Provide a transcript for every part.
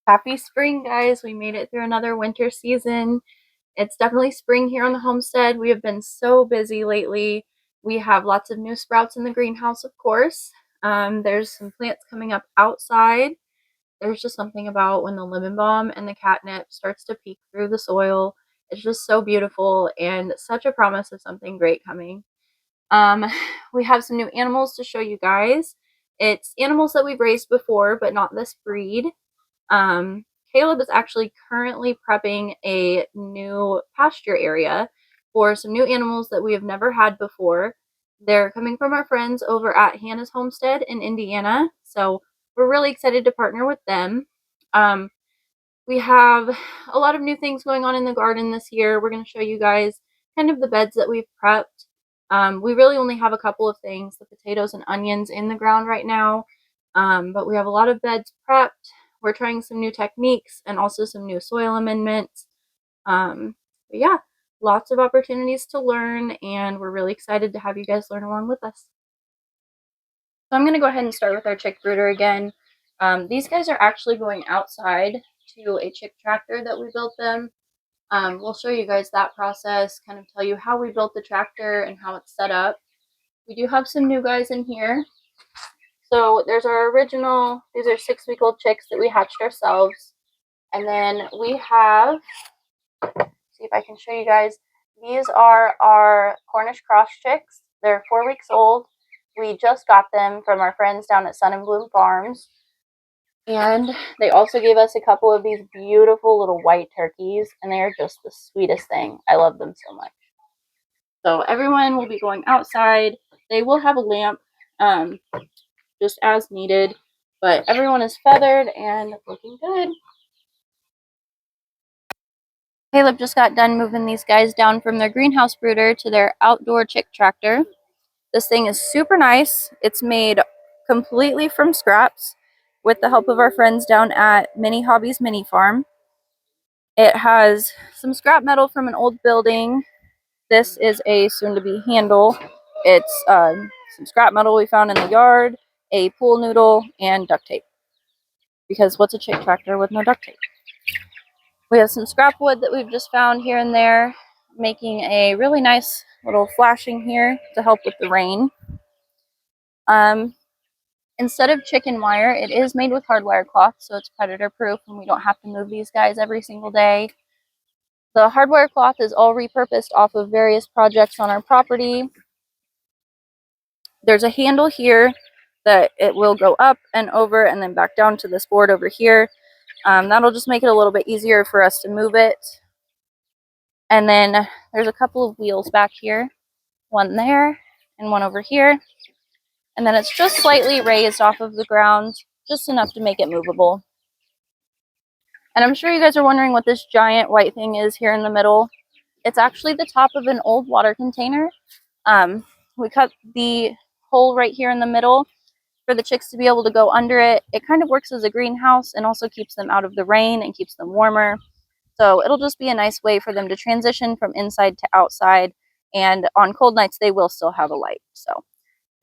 Happy spring, guys. We made it through another winter season. It's definitely spring here on the homestead. We have been so busy lately. We have lots of new sprouts in the greenhouse, of course. There's some plants coming up outside. There's just something about when the lemon balm and the catnip starts to peek through the soil. It's just so beautiful and such a promise of something great coming. Um, we have some new animals to show you guys. It's animals that we've raised before, but not this breed. Um, Caleb is actually currently prepping a new pasture area for some new animals that we have never had before. They're coming from our friends over at Hannah's Homestead in Indiana, so we're really excited to partner with them. We have a lot of new things going on in the garden this year. We're going to show you guys kind of the beds that we've prepped. We really only have a couple of things, the potatoes and onions in the ground right now, but we have a lot of beds prepped. We're trying some new techniques and also some new soil amendments. But yeah, lots of opportunities to learn, and we're really excited to have you guys learn along with us. So I'm going to go ahead and start with our chick brooder again. These guys are actually going outside to a chick tractor that we built them. We'll show you guys that process, kind of tell you how we built the tractor and how it's set up. We do have some new guys in here. So there's our original, these are 6-week-old chicks that we hatched ourselves. And then we have, see if I can show you guys, these are our Cornish cross chicks. They're 4 weeks old. We just got them from our friends down at Sun and Bloom Farms. And they also gave us a couple of these beautiful little white turkeys, and they are just the sweetest thing. I love them so much. So everyone will be going outside. They will have a lamp, just as needed, but everyone is feathered and looking good. Caleb just got done moving these guys down from their greenhouse brooder to their outdoor chick tractor. This thing is super nice. It's made completely from scraps with the help of our friends down at Mini Hobbies Mini Farm. It has some scrap metal from an old building. This is a soon-to-be handle. It's some scrap metal we found in the yard, a pool noodle, and duct tape. Because what's a chick tractor with no duct tape? We have some scrap wood that we've just found here and there, making a really nice little flashing here to help with the rain. Instead of chicken wire, it is made with hardwire cloth, so it's predator proof and we don't have to move these guys every single day. The hardwire cloth is all repurposed off of various projects on our property. There's a handle here that it will go up and over and then back down to this board over here. That'll just make it a little bit easier for us to move it. And then there's a couple of wheels back here, one there and one over here. And then it's just slightly raised off of the ground, just enough to make it movable. And I'm sure you guys are wondering what this giant white thing is here in the middle. It's actually the top of an old water container. We cut the hole right here in the middle for the chicks to be able to go under it. It kind of works as a greenhouse and also keeps them out of the rain and keeps them warmer. So it'll just be a nice way for them to transition from inside to outside. And on cold nights, they will still have a light. So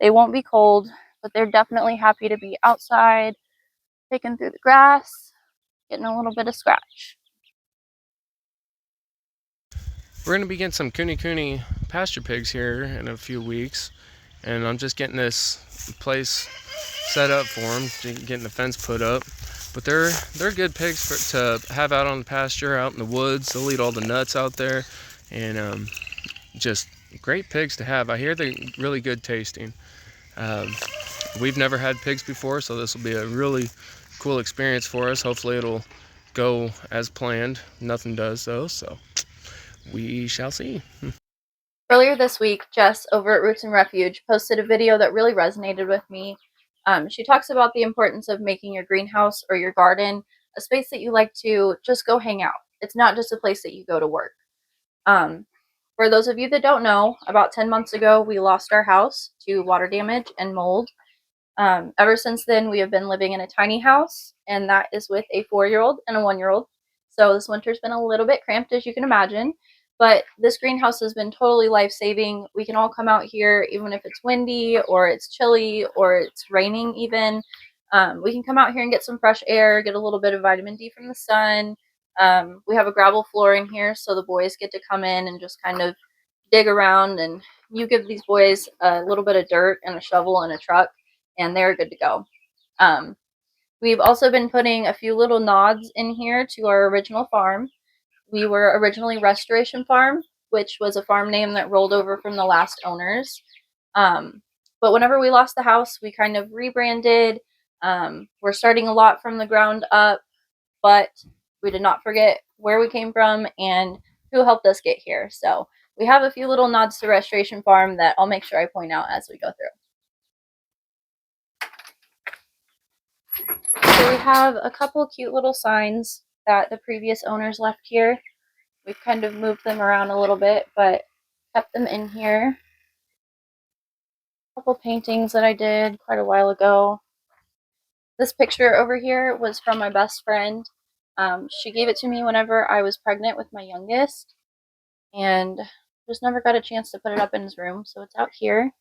they won't be cold, but they're definitely happy to be outside, picking through the grass, getting a little bit of scratch. We're going to be getting some Kuni pasture pigs here in a few weeks. And I'm just getting this place set up for them, getting the fence put up. But they're good pigs to have out on the pasture, out in the woods. They'll eat all the nuts out there, and just great pigs to have. I hear they're really good tasting. We've never had pigs before, so this will be a really cool experience for us. Hopefully it'll go as planned. Nothing does though, so we shall see. Earlier this week, Jess over at Roots and Refuge posted a video that really resonated with me. She talks about the importance of making your greenhouse or your garden a space that you like to just go hang out. It's not just a place that you go to work. For those of you that don't know, about 10 months ago, we lost our house to water damage and mold. Ever since then, we have been living in a tiny house, and that is with a 4-year-old and a 1-year-old. So this winter's been a little bit cramped, as you can imagine. But this greenhouse has been totally life-saving. We can all come out here even if it's windy or it's chilly or it's raining even. We can come out here and get some fresh air, get a little bit of vitamin D from the sun. We have a gravel floor in here, so the boys get to come in and just kind of dig around, and you give these boys a little bit of dirt and a shovel and a truck, and they're good to go. We've also been putting a few little nods in here to our original farm. We were originally Restoration Farm, which was a farm name that rolled over from the last owners. But whenever we lost the house, we kind of rebranded. We're starting a lot from the ground up, but we did not forget where we came from and who helped us get here. So we have a few little nods to Restoration Farm that I'll make sure I point out as we go through. So we have a couple cute little signs that the previous owners left here. We've kind of moved them around a little bit, but kept them in here. A couple paintings that I did quite a while ago. This picture over here was from my best friend. She gave it to me whenever I was pregnant with my youngest, and just never got a chance to put it up in his room, so it's out here.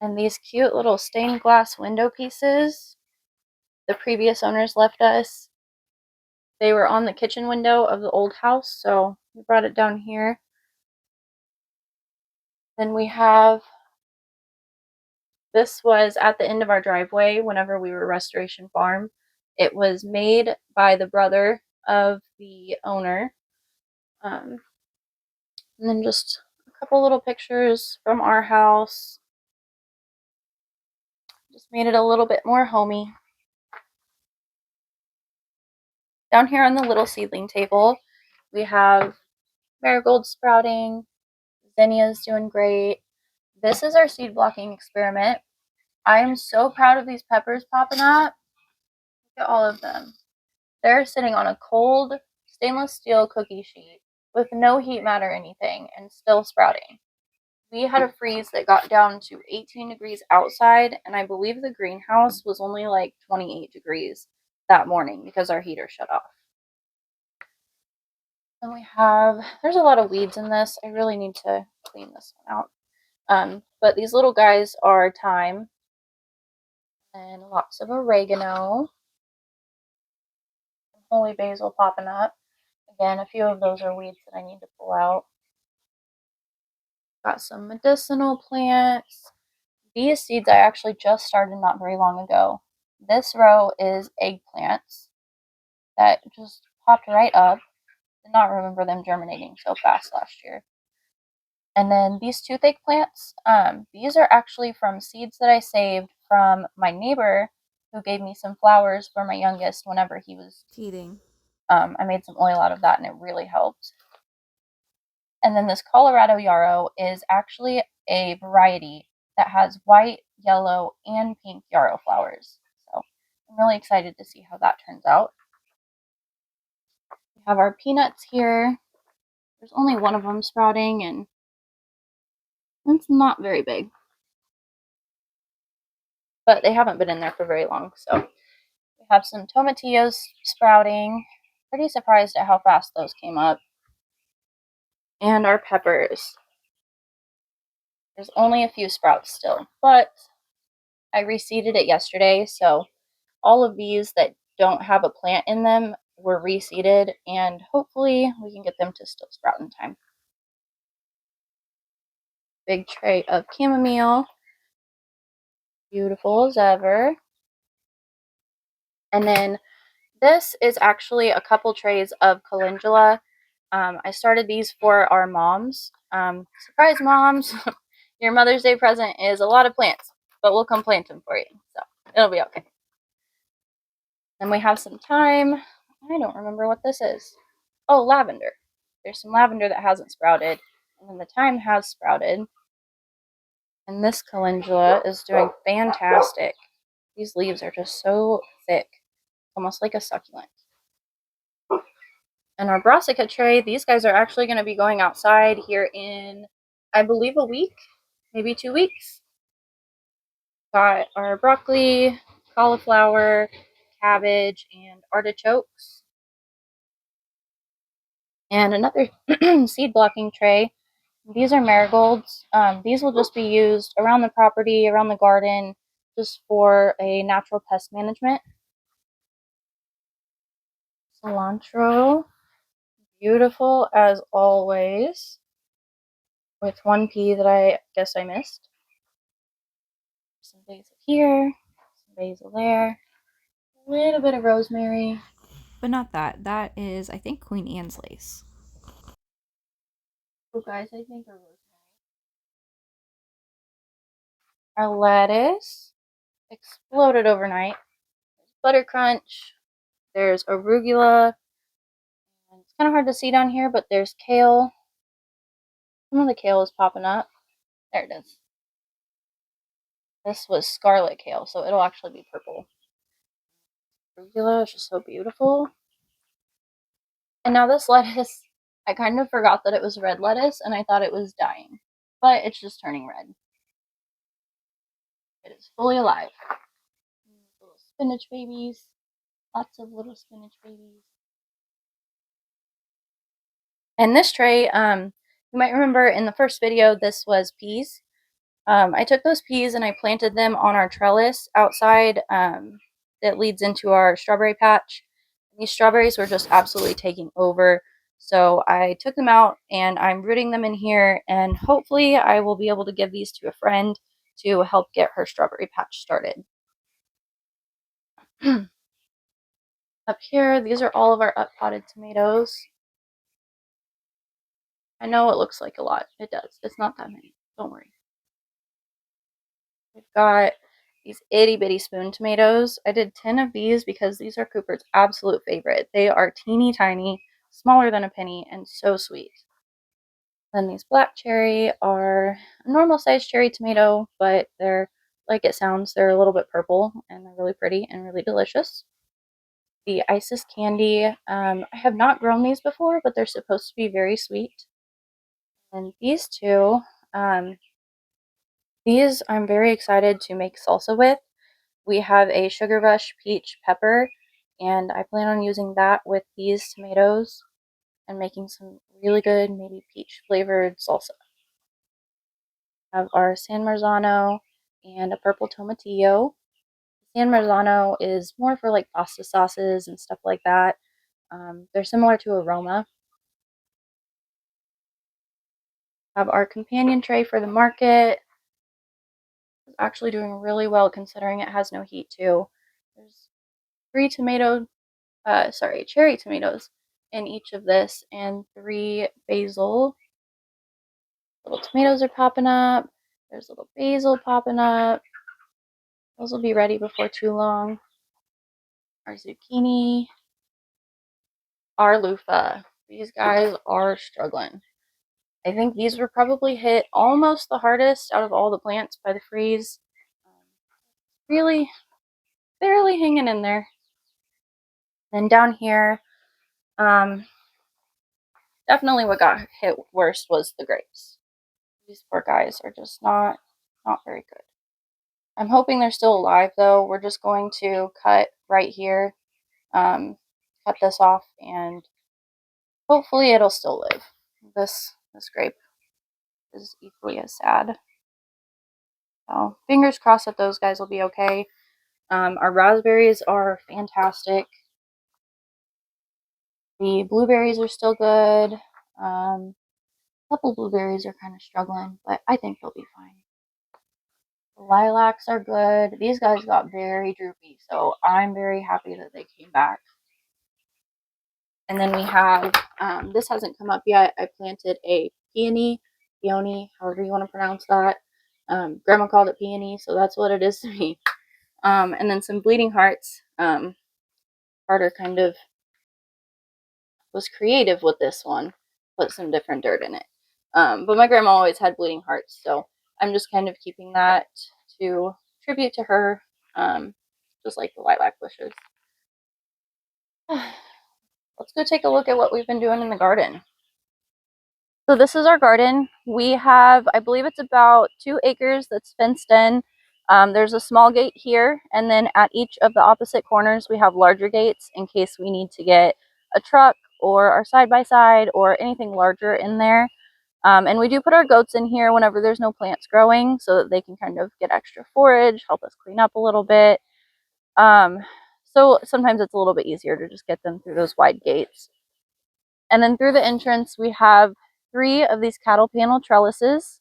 And these cute little stained glass window pieces the previous owners left us. They were on the kitchen window of the old house, so we brought it down here. Then we have, this was at the end of our driveway whenever we were Restoration Farm. It was made by the brother of the owner. And then just a couple little pictures from our house. Just made it a little bit more homey. Down here on the little seedling table, we have marigold sprouting, zinnias doing great. This is our seed blocking experiment. I am so proud of these peppers popping up. Look at all of them. They're sitting on a cold stainless steel cookie sheet with no heat mat or anything and still sprouting. We had a freeze that got down to 18 degrees outside, and I believe the greenhouse was only like 28 degrees that morning because our heater shut off. Then we have, there's a lot of weeds in this. I really need to clean this one out. But these little guys are thyme and lots of oregano. Holy basil popping up. Again, a few of those are weeds that I need to pull out. Got some medicinal plants. These seeds I actually just started not very long ago. This row is eggplants that just popped right up. Did not remember them germinating so fast last year. And then these toothache plants, these are actually from seeds that I saved from my neighbor who gave me some flowers for my youngest whenever he was teething. I made some oil out of that and it really helped. And then this Colorado yarrow is actually a variety that has white, yellow, and pink yarrow flowers. So I'm really excited to see how that turns out. We have our peanuts here. There's only one of them sprouting and it's not very big. But they haven't been in there for very long. So we have some tomatillos sprouting. Pretty surprised at how fast those came up. And our peppers. There's only a few sprouts still, but I reseeded it yesterday, so all of these that don't have a plant in them were reseeded, and hopefully we can get them to still sprout in time. Big tray of chamomile. Beautiful as ever. And then this is actually a couple trays of calendula. I started these for our moms. Surprise, moms! Your Mother's Day present is a lot of plants, but we'll come plant them for you, so it'll be okay. Then we have some thyme. I don't remember what this is. Oh, lavender. There's some lavender that hasn't sprouted, and then the thyme has sprouted. And this calendula is doing fantastic. These leaves are just so thick, almost like a succulent. And our brassica tray, these guys are actually going to be going outside here in, I believe, a week, maybe 2 weeks. Got our broccoli, cauliflower, cabbage, and artichokes. And another seed blocking tray. These are marigolds. These will just be used around the property, around the garden, just for a natural pest management. Cilantro, beautiful as always, with one pea that I guess I missed. Some basil here, some basil there, a little bit of rosemary. But not that. That is, I think, Queen Anne's lace. Oh, guys, I think a rosemary. Our lettuce exploded overnight. There's butter crunch. There's arugula. It's kind of hard to see down here, but there's kale. Some of the kale is popping up. There it is. This was scarlet kale, so it'll actually be purple. Arugula is just so beautiful. And now this lettuce, I kind of forgot that it was red lettuce, and I thought it was dying. But it's just turning red. It is fully alive. Little spinach babies. Lots of little spinach babies. And this tray, you might remember in the first video, this was peas. I took those peas and I planted them on our trellis outside that leads into our strawberry patch. These strawberries were just absolutely taking over. So I took them out and I'm rooting them in here, and hopefully I will be able to give these to a friend to help get her strawberry patch started. Up here, these are all of our up-potted tomatoes. I know it looks like a lot. It does. It's not that many. Don't worry. We've got these itty bitty spoon tomatoes. I did 10 of these because these are Cooper's absolute favorite. They are teeny tiny, smaller than a penny, and so sweet. Then these black cherry are a normal sized cherry tomato, but they're, like it sounds, they're a little bit purple, and they're really pretty and really delicious. The Isis candy, I have not grown these before, but they're supposed to be very sweet. And these two, these I'm very excited to make salsa with. We have a Sugar Rush peach pepper, and I plan on using that with these tomatoes and making some really good, maybe peach flavored salsa. Have our San Marzano and a purple tomatillo. San Marzano is more for like pasta sauces and stuff like that. They're similar to aroma. Have our companion tray for the market. It's actually doing really well considering it has no heat too. There's cherry tomatoes in each of this, and 3 basil. Little tomatoes are popping up. There's little basil popping up. Those will be ready before too long. Our zucchini. Our loofah. These guys are struggling. I think these were probably hit almost the hardest out of all the plants by the freeze. Really, barely hanging in there. Then down here, definitely what got hit worst was the grapes. These poor guys are just not very good. I'm hoping they're still alive though. We're just going to cut right here, cut this off, and hopefully it'll still live. This grape is equally as sad. So fingers crossed that those guys will be okay. Our raspberries are fantastic. The blueberries are still good. A couple blueberries are kind of struggling, but I think they'll be fine. The lilacs are good. These guys got very droopy, so I'm very happy that they came back. And then we have, this hasn't come up yet. I planted a peony, however you want to pronounce that. Grandma called it peony, so that's what it is to me. And then some bleeding hearts. Carter kind of was creative with this one, put some different dirt in it. But my grandma always had bleeding hearts, so I'm just kind of keeping that to tribute to her, just like the lilac bushes. Let's go take a look at what we've been doing in the garden. So this is our garden. We have, I believe it's about 2 acres that's fenced in. There's a small gate here, and then at each of the opposite corners we have larger gates in case we need to get a truck or our side-by-side or anything larger in there. And we do put our goats in here whenever there's no plants growing so that they can kind of get extra forage, help us clean up a little bit. So sometimes it's a little bit easier to just get them through those wide gates. And then through the entrance, we have 3 of these cattle panel trellises.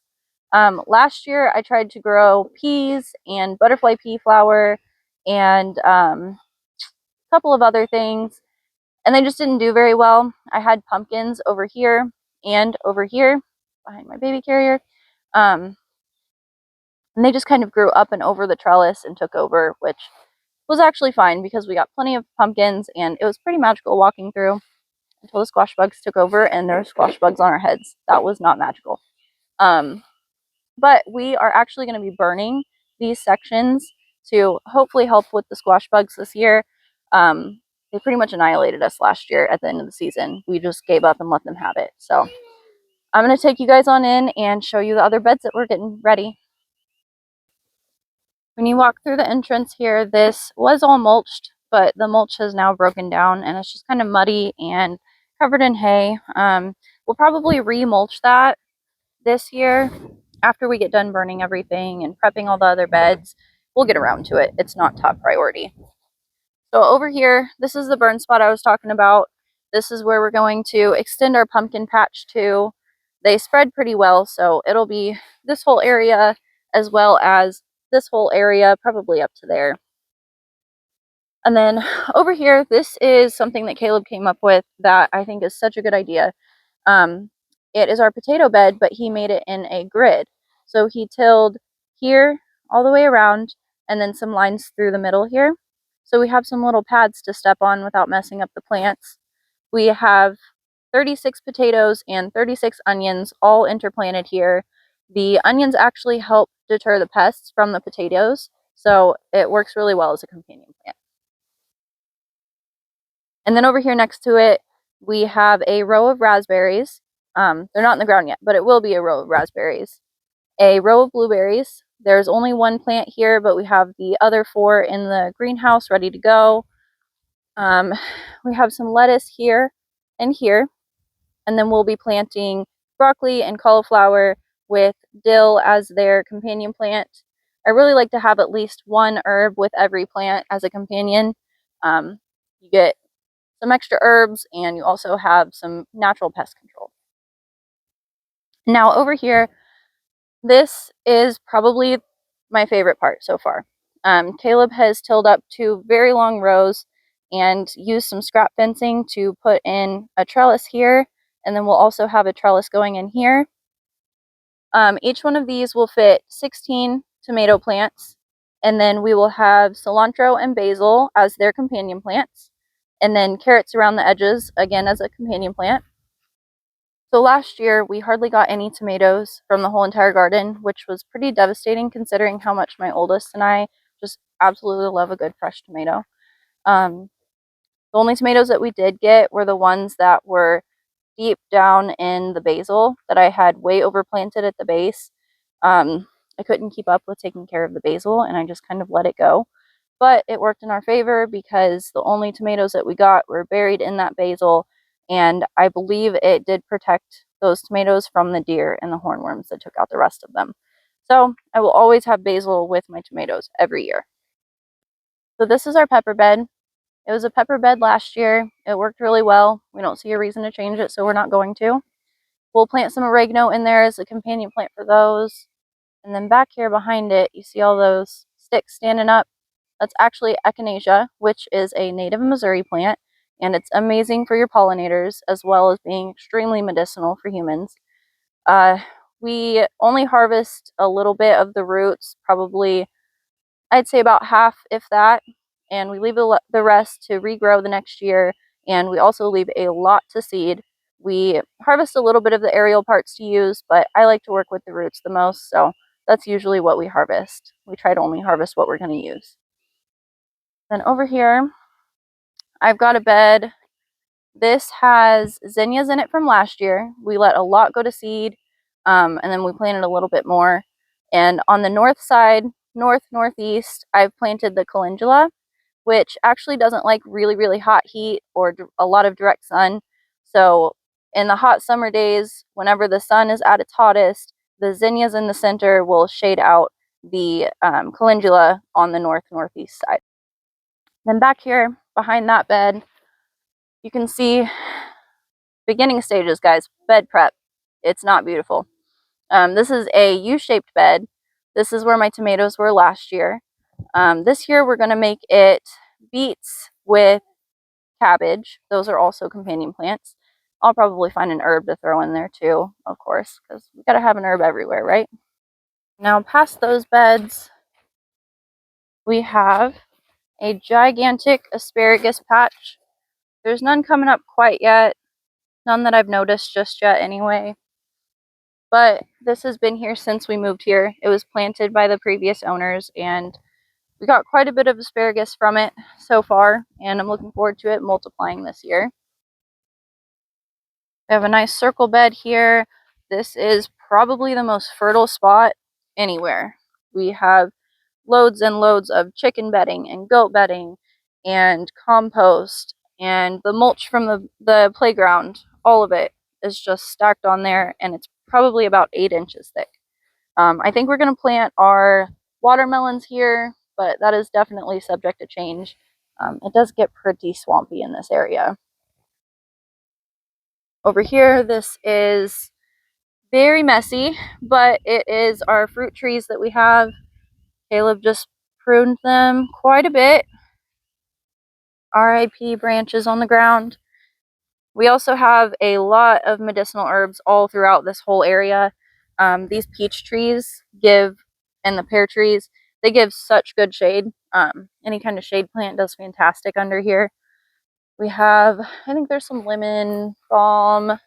Last year, I tried to grow peas and butterfly pea flower and a couple of other things, and they just didn't do very well. I had pumpkins over here and over here behind my baby carrier, and they just kind of grew up and over the trellis and took over, which was actually fine because we got plenty of pumpkins and it was pretty magical walking through until the squash bugs took over and there were squash bugs on our heads. That was not magical. But we are actually going to be burning these sections to hopefully help with the squash bugs this year. They pretty much annihilated us last year at the end of the season. We just gave up and let them have it. So I'm going to take you guys on in and show you the other beds that we're getting ready. When you walk through the entrance here, this was all mulched, but the mulch has now broken down and it's just kind of muddy and covered in hay. We'll probably re-mulch that this year after we get done burning everything and prepping all the other beds. We'll get around to it. It's not top priority. So over here, this is the burn spot I was talking about. This is where we're going to extend our pumpkin patch to. They spread pretty well, so it'll be this whole area as well as this whole area, probably up to there. And then over here, this is something that Caleb came up with that I think is such a good idea. It is our potato bed, but he made it in a grid. So he tilled here all the way around and then some lines through the middle here. So we have some little pads to step on without messing up the plants. We have 36 potatoes and 36 onions all interplanted here. The onions actually help deter the pests from the potatoes, so it works really well as a companion plant. And then over here next to it, we have a row of raspberries. They're not in the ground yet, but it will be a row of raspberries. A row of blueberries. There's only 1 plant here, but we have the other 4 in the greenhouse ready to go. We have some lettuce here and here. And then we'll be planting broccoli and cauliflower with dill as their companion plant. I really like to have at least 1 herb with every plant as a companion. You get some extra herbs and you also have some natural pest control. Now over here, this is probably my favorite part so far. Caleb has tilled up 2 very long rows and used some scrap fencing to put in a trellis here, and then we'll also have a trellis going in here. Each one of these will fit 16 tomato plants, and then we will have cilantro and basil as their companion plants, and then carrots around the edges, again as a companion plant. So last year, we hardly got any tomatoes from the whole entire garden, which was pretty devastating considering how much my oldest and I just absolutely love a good fresh tomato. The only tomatoes that we did get were the ones that were deep down in the basil that I had way overplanted at the base. I couldn't keep up with taking care of the basil and I just kind of let it go. But it worked in our favor because the only tomatoes that we got were buried in that basil, and I believe it did protect those tomatoes from the deer and the hornworms that took out the rest of them. So I will always have basil with my tomatoes every year. So this is our pepper bed. It was a pepper bed last year. It worked really well. We don't see a reason to change it, so we're not going to. We'll plant some oregano in there as a companion plant for those. And then back here behind it, you see all those sticks standing up. That's actually echinacea, which is a native Missouri plant, and it's amazing for your pollinators as well as being extremely medicinal for humans. We only harvest a little bit of the roots, probably I'd say about half, if that, and we leave the rest to regrow the next year, and we also leave a lot to seed. We harvest a little bit of the aerial parts to use, but I like to work with the roots the most, so that's usually what we harvest. We try to only harvest what we're going to use. Then over here, I've got a bed. This has zinnias in it from last year. We let a lot go to seed, and then we planted a little bit more. And on the north side, northeast, I've planted the calendula, which actually doesn't like really, really hot heat or a lot of direct sun. So in the hot summer days, whenever the sun is at its hottest, the zinnias in the center will shade out the calendula on the northeast side. Then back here behind that bed, you can see beginning stages, guys. Bed prep. It's not beautiful. This is a U-shaped bed. This is where my tomatoes were last year. This year we're going to make it beets with cabbage. Those are also companion plants. I'll probably find an herb to throw in there too, of course, because we got to have an herb everywhere, right? Now past those beds, we have a gigantic asparagus patch. There's none coming up quite yet. None that I've noticed just yet anyway. But this has been here since we moved here. It was planted by the previous owners, and we got quite a bit of asparagus from it so far, and I'm looking forward to it multiplying this year. We have a nice circle bed here. This is probably the most fertile spot anywhere. We have loads and loads of chicken bedding and goat bedding and compost and the mulch from the playground. All of it is just stacked on there, and it's probably about 8 inches thick. I think we're going to plant our watermelons here, but that is definitely subject to change. It does get pretty swampy in this area. Over here, this is very messy, but it is our fruit trees that we have. Caleb just pruned them quite a bit. RIP branches on the ground. We also have a lot of medicinal herbs all throughout this whole area. These peach trees and the pear trees, they give such good shade. Any kind of shade plant does fantastic under here. We have, I think there's some lemon balm.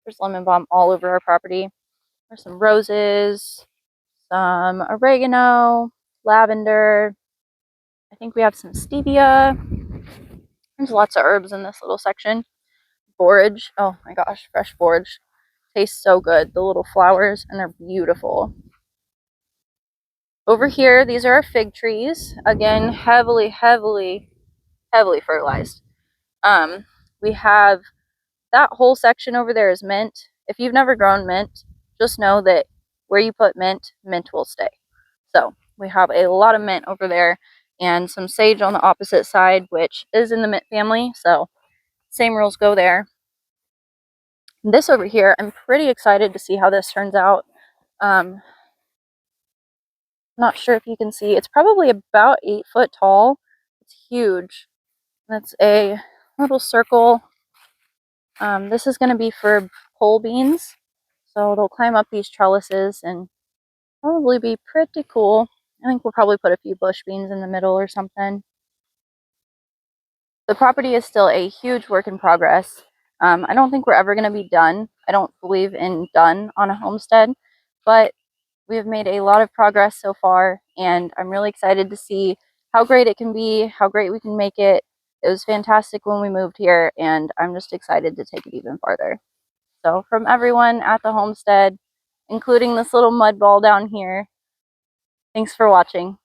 There's lemon balm all over our property. There's some roses, some oregano, lavender. I think we have some stevia. There's lots of herbs in this little section. Borage. Oh my gosh, fresh borage. Tastes so good. The little flowers, and they're beautiful. Over here, these are our fig trees. Again, heavily fertilized. We have that whole section over there is mint. If you've never grown mint, just know that where you put mint, mint will stay. So we have a lot of mint over there and some sage on the opposite side, which is in the mint family. So same rules go there. This over here, I'm pretty excited to see how this turns out. Not sure if you can see. It's probably about 8 foot tall. It's huge. That's a little circle. This is going to be for pole beans. So they'll climb up these trellises and probably be pretty cool. I think we'll probably put a few bush beans in the middle or something. The property is still a huge work in progress. I don't think we're ever going to be done. I don't believe in done on a homestead, but we have made a lot of progress so far, and I'm really excited to see how great it can be, how great we can make it. It was fantastic when we moved here, and I'm just excited to take it even farther. So from everyone at the homestead, including this little mud ball down here, thanks for watching.